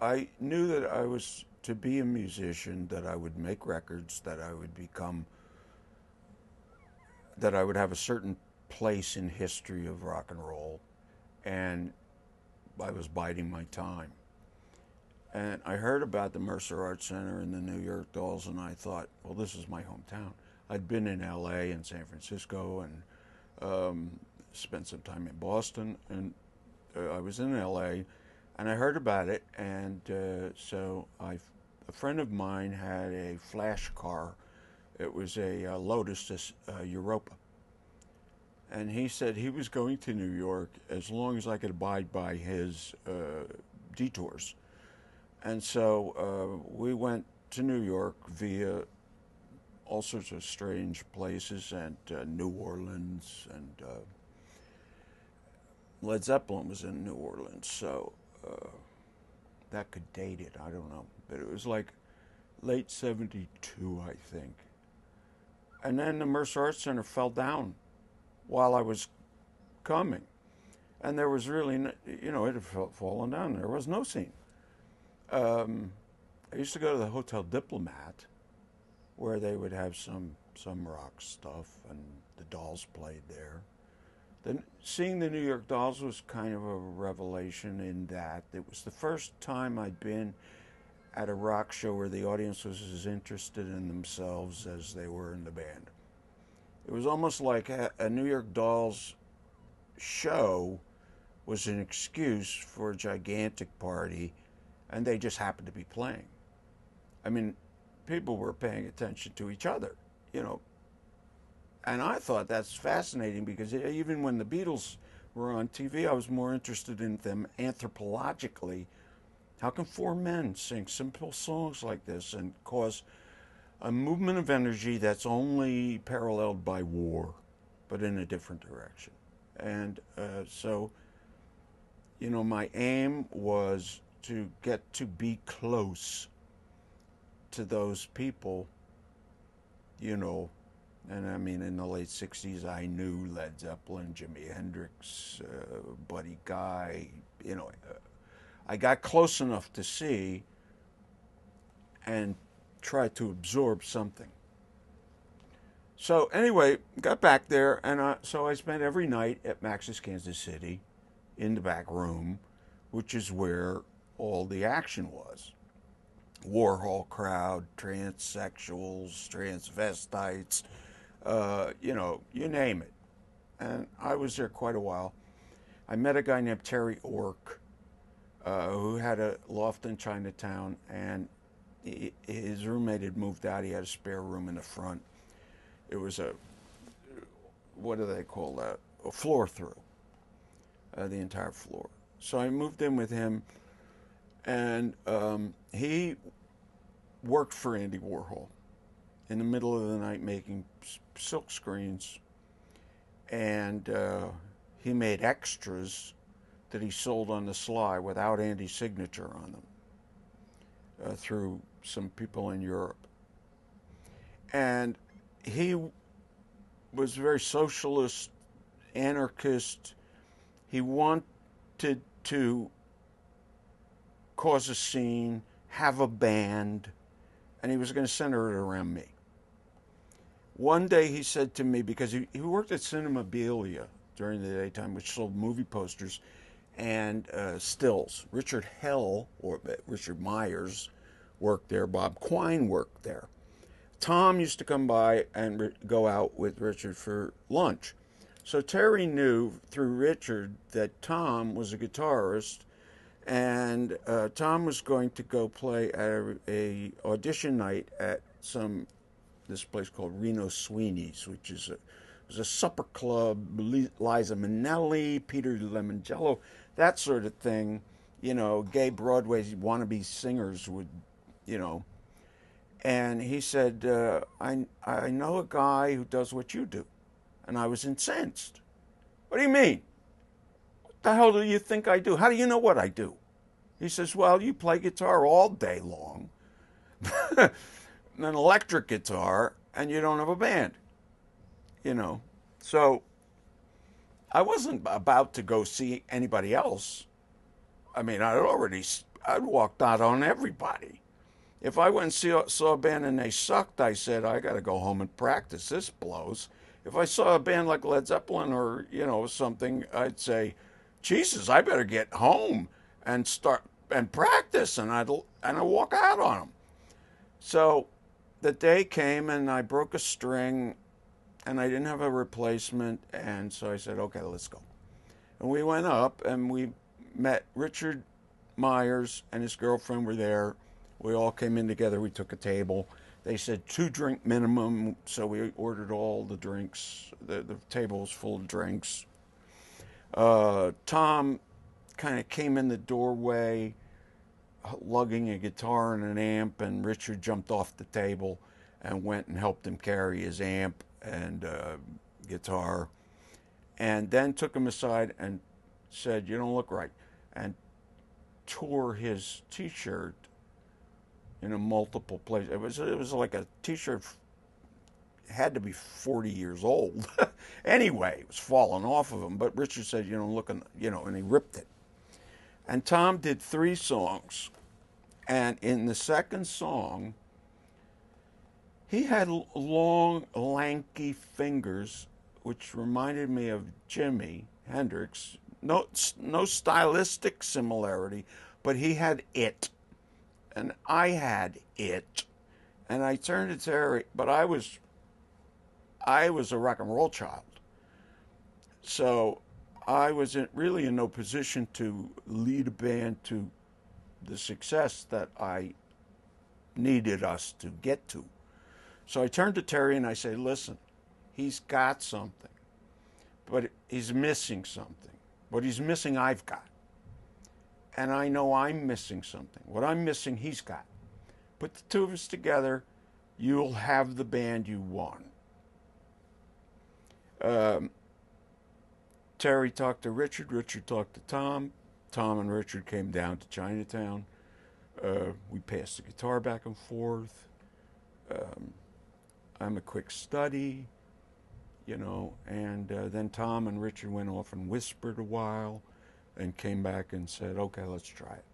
I knew that I was to be a musician, that I would make records, that I would become, that I would have a certain place in history of rock and roll, and I was biding my time. And I heard about the Mercer Arts Center and the New York Dolls, and I thought, well, this is my hometown. I'd been in L.A. and San Francisco, and spent some time in Boston, and I was in L.A. and I heard about it, and a friend of mine had a flash car. It was a Lotus Europa, and he said he was going to New York as long as I could abide by his detours. And so we went to New York via all sorts of strange places, and New Orleans, and Led Zeppelin was in New Orleans, so that could date it. I don't know, but it was like late '72, I think. And then the Mercer Arts Center fell down while I was coming, and there was really, it had fallen down. There was no scene. I used to go to the Hotel Diplomat, where they would have some rock stuff, and the Dolls played there. Then seeing the New York Dolls was kind of a revelation, in that it was the first time I'd been at a rock show where the audience was as interested in themselves as they were in the band. It was almost like a New York Dolls show was an excuse for a gigantic party, and they just happened to be playing. I mean, people were paying attention to each other, And I thought that's fascinating, because even when the Beatles were on TV, I was more interested in them anthropologically. How can four men sing simple songs like this and cause a movement of energy that's only paralleled by war, but in a different direction? And my aim was to get to be close to those people, And I mean, in the late '60s, I knew Led Zeppelin, Jimi Hendrix, Buddy Guy. I got close enough to see and try to absorb something. So anyway, got back there, and so I spent every night at Max's Kansas City, in the back room, which is where all the action was. Warhol crowd, transsexuals, transvestites, you name it. And I was there quite a while. I met a guy named Terry Ork, who had a loft in Chinatown, and his roommate had moved out. He had a spare room in the front. It was what do they call that? A floor through, the entire floor. So I moved in with him, and he worked for Andy Warhol in the middle of the night making silk screens, and he made extras that he sold on the sly without Andy's signature on them, through some people in Europe. And he was very socialist, anarchist. He wanted to cause a scene, have a band, and he was going to center it around me. One day he said to me, because he worked at Cinemabilia during the daytime, which sold movie posters and stills. Richard Hell, or Richard Myers, worked there. Bob Quine worked there. Tom used to come by and go out with Richard for lunch. So Terry knew through Richard that Tom was a guitarist, and Tom was going to go play at a audition night at this place called Reno Sweeney's, which was a supper club. Liza Minnelli, Peter Lemongello, that sort of thing. Gay Broadway wannabe singers would, And he said, I know a guy who does what you do. And I was incensed. What do you mean? What the hell do you think I do? How do you know what I do? He says, well, you play guitar all day long, an electric guitar, and you don't have a band. So I wasn't about to go see anybody else. I mean, I had already I'd walked out on everybody. If I went and saw a band and they sucked, I said, I got to go home and practice. This blows. If I saw a band like Led Zeppelin or, something, I'd say, Jesus, I better get home and start and practice. And I'd walk out on them. So the day came and I broke a string and I didn't have a replacement. And so I said, okay, let's go. And we went up and we met Richard Myers and his girlfriend were there. We all came in together. We took a table. They said 2-drink minimum, so we ordered all the drinks. The table was full of drinks. Tom kind of came in the doorway, lugging a guitar and an amp, and Richard jumped off the table and went and helped him carry his amp and guitar, and then took him aside and said, "You don't look right," and tore his T-shirt in a multiple places. It was like a T-shirt had to be 40 years old. Anyway, it was falling off of him. But Richard said, looking, and he ripped it. And Tom did 3 songs. And in the second song, he had long, lanky fingers, which reminded me of Jimi Hendrix. No stylistic similarity, but he had it. And I had it. And I turned to Terry, but I was a rock and roll child. So I was really in no position to lead a band to the success that I needed us to get to. So I turned to Terry and I said, listen, he's got something, but he's missing something. What he's missing, I've got. And I know I'm missing something. What I'm missing, he's got. Put the two of us together, you'll have the band you want. Terry talked to Richard. Richard talked to Tom. Tom and Richard came down to Chinatown. We passed the guitar back and forth. I'm a quick study, and then Tom and Richard went off and whispered a while and came back and said, okay, let's try it.